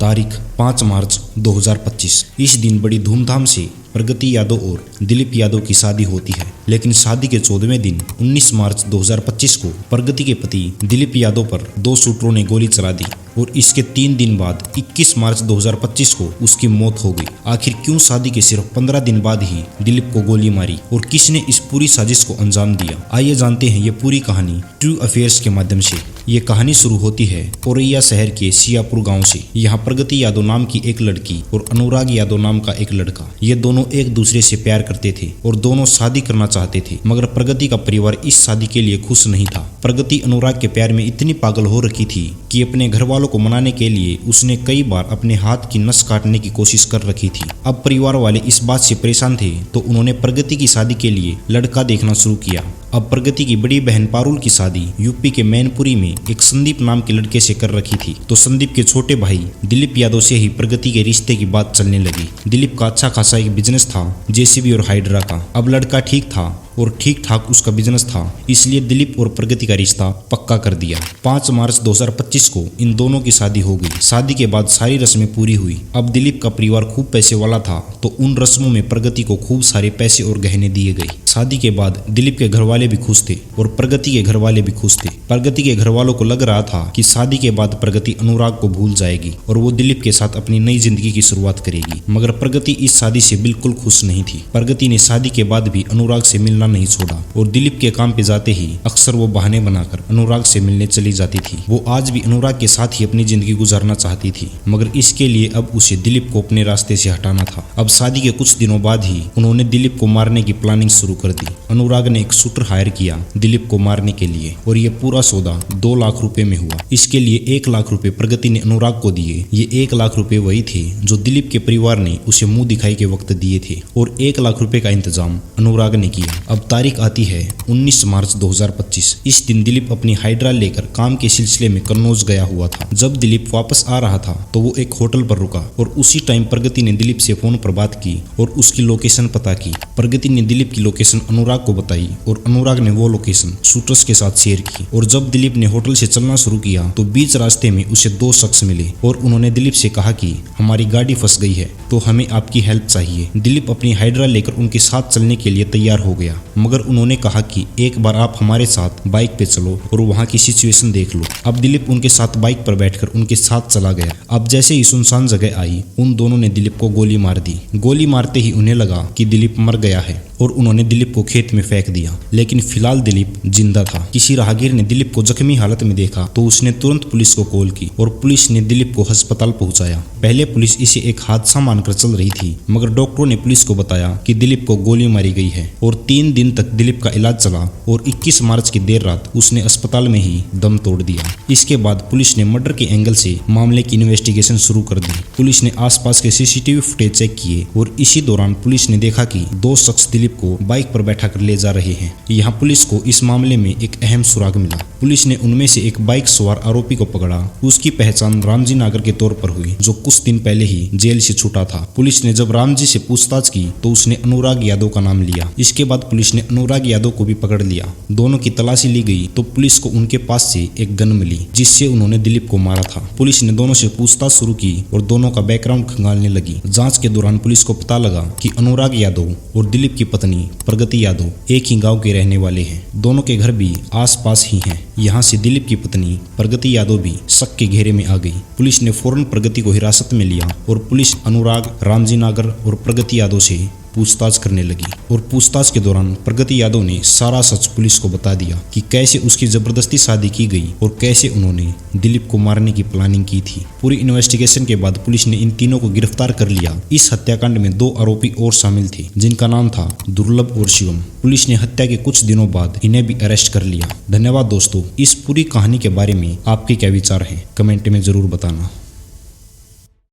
तारीख 5 मार्च 2025। इस दिन बड़ी धूमधाम से प्रगति यादव और दिलीप यादव की शादी होती है, लेकिन शादी के 14वें दिन 19 मार्च 2025 को प्रगति के पति दिलीप यादव पर 2 शूटरों ने गोली चला दी और इसके 3 दिन बाद 21 मार्च 2025 को उसकी मौत हो गई। आखिर क्यों शादी के सिर्फ 15 दिन बाद ही दिलीप को गोली मारी और किसने इस पूरी साजिश को अंजाम दिया? आइए जानते हैं ये पूरी कहानी ट्रू अफेयर्स के माध्यम से। ये कहानी शुरू होती है औरैया शहर के सियापुर गांव से। यहाँ प्रगति यादव नाम की एक लड़की और अनुराग यादव नाम का एक लड़का, ये दोनों एक दूसरे से प्यार करते थे और दोनों शादी करना चाहते थे, मगर प्रगति का परिवार इस शादी के लिए खुश नहीं था। प्रगति अनुराग के प्यार में इतनी पागल हो रखी थी कि अपने घर वालों को मनाने के लिए उसने कई बार अपने हाथ की नस काटने की कोशिश कर रखी थी। अब परिवार वाले इस बात से परेशान थे तो उन्होंने प्रगति की शादी के लिए लड़का देखना शुरू किया। अब प्रगति की बड़ी बहन पारुल की शादी यूपी के मैनपुरी में एक संदीप नाम के लड़के से कर रखी थी, तो संदीप के छोटे भाई दिलीप यादव से ही प्रगति के रिश्ते की बात चलने लगी। दिलीप का अच्छा खासा एक बिजनेस था, जेसीबी और हाइड्रा का। अब लड़का ठीक था और ठीक ठाक उसका बिजनेस था, इसलिए दिलीप और प्रगति का रिश्ता पक्का कर दिया। 5 मार्च 2025 को इन दोनों की शादी हो गई। शादी के बाद सारी रस्में पूरी हुई। अब दिलीप का परिवार खूब पैसे वाला था, तो उन रस्मों में प्रगति को खूब सारे पैसे और गहने दिए गए। शादी के बाद दिलीप के घर वाले भी खुश थे और प्रगति के घर वाले भी खुश थे। प्रगति के घर वालों को लग रहा था कि शादी के बाद प्रगति अनुराग को भूल जाएगी और वो दिलीप के साथ अपनी नई जिंदगी की शुरुआत करेगी, मगर प्रगति इस शादी से बिल्कुल खुश नहीं थी। प्रगति ने शादी के बाद भी अनुराग से मिलना नहीं छोड़ा और दिलीप के काम पे जाते ही अक्सर वो बहाने बनाकर अनुराग से मिलने चली जाती थी। वो आज भी अनुराग के साथ ही अपनी जिंदगी गुजारना चाहती थी, मगर इसके लिए अब उसे दिलीप को अपने रास्ते से हटाना था। अब शादी के कुछ दिनों बाद ही उन्होंने दिलीप को मारने की प्लानिंग शुरू कर दी। अनुराग ने एक शूटर हायर किया दिलीप को मारने के लिए और ये पूरा सौदा 2 लाख रुपए में हुआ। इसके लिए 1 लाख रुपए प्रगति ने अनुराग को दिए। ये 1 लाख रुपए वही थे जो दिलीप के परिवार ने उसे मुंह दिखाई के वक्त दिए थे और 1 लाख रुपए का इंतजाम अनुराग ने किया। अब तारीख आती है 19 मार्च 2025। इस दिन दिलीप अपनी हाइड्रा लेकर काम के सिलसिले में कन्नौज गया हुआ था। जब दिलीप वापस आ रहा था तो वो एक होटल पर रुका और उसी टाइम प्रगति ने दिलीप से फोन पर बात की और उसकी लोकेशन पता की। प्रगति ने दिलीप की लोकेशन अनुराग को बताई और अनुराग ने वो लोकेशन शूटर्स के साथ शेयर की। और जब दिलीप ने होटल से चलना शुरू किया तो बीच रास्ते में उसे 2 शख्स मिले और उन्होंने दिलीप से कहा कि हमारी गाड़ी फंस गई है तो हमें आपकी हेल्प चाहिए। दिलीप अपनी हाइड्रा लेकर उनके साथ चलने के लिए तैयार हो गया, मगर उन्होंने कहा कि एक बार आप हमारे साथ बाइक पे चलो और वहाँ की सिचुएशन देख लो। अब दिलीप उनके साथ बाइक पर बैठकर उनके साथ चला गया। अब जैसे ही सुनसान जगह आई, उन दोनों ने दिलीप को गोली मार दी। गोली मारते ही उन्हें लगा कि दिलीप मर गया है और उन्होंने दिलीप को खेत में फेंक दिया, लेकिन फिलहाल दिलीप जिंदा था। किसी राहगीर ने दिलीप को जख्मी हालत में देखा तो उसने तुरंत पुलिस को कॉल की और पुलिस ने दिलीप को अस्पताल पहुंचाया। पहले पुलिस इसे एक हादसा मानकर चल रही थी, मगर डॉक्टरों ने पुलिस को बताया कि दिलीप को गोली मारी गई है और 3 दिन तक दिलीप का इलाज चला और 21 मार्च की देर रात उसने अस्पताल में ही दम तोड़ दिया। इसके बाद पुलिस ने मर्डर के एंगल से मामले की इन्वेस्टिगेशन शुरू कर दी। पुलिस ने आसपास के सीसीटीवी फुटेज चेक किए और इसी दौरान पुलिस ने देखा कि 2 शख्स दिलीप को बाइक पर बैठा कर ले जा रहे हैं। यहाँ पुलिस को इस मामले में एक अहम सुराग मिला। पुलिस ने उनमें से एक बाइक सवार आरोपी को पकड़ा। उसकी पहचान रामजी नागर के तौर पर हुई, जो कुछ दिन पहले ही जेल से छूटा था। पुलिस ने जब रामजी से पूछताछ की तो उसने अनुराग यादव का नाम लिया। इसके बाद पुलिस ने अनुराग यादव को भी पकड़ लिया। दोनों की तलाशी ली गई तो पुलिस को उनके पास से एक गन मिली जिससे उन्होंने दिलीप को मारा था। पुलिस ने दोनों से पूछताछ शुरू की और दोनों का बैकग्राउंड खंगालने लगी। जांच के दौरान पुलिस को पता लगा कि अनुराग यादव और दिलीप की पत्नी प्रगति यादव एक ही गांव के रहने वाले हैं। दोनों के घर भी आसपास ही हैं। यहाँ से दिलीप की पत्नी प्रगति यादव भी शक के घेरे में आ गई। पुलिस ने फौरन प्रगति को हिरासत में लिया और पुलिस अनुराग, रामजी नागर और प्रगति यादव से पूछताछ करने लगी और पूछताछ के दौरान प्रगति यादव ने सारा सच पुलिस को बता दिया कि कैसे उसकी जबरदस्ती शादी की गई और कैसे उन्होंने दिलीप को मारने की प्लानिंग की थी। पूरी इन्वेस्टिगेशन के बाद पुलिस ने इन तीनों को गिरफ्तार कर लिया। इस हत्याकांड में 2 आरोपी और शामिल थे जिनका नाम था दुर्लभ और शिवम। पुलिस ने हत्या के कुछ दिनों बाद इन्हें भी अरेस्ट कर लिया। धन्यवाद दोस्तों। इस पूरी कहानी के बारे में आपके क्या विचार हैं, कमेंट में जरूर बताना।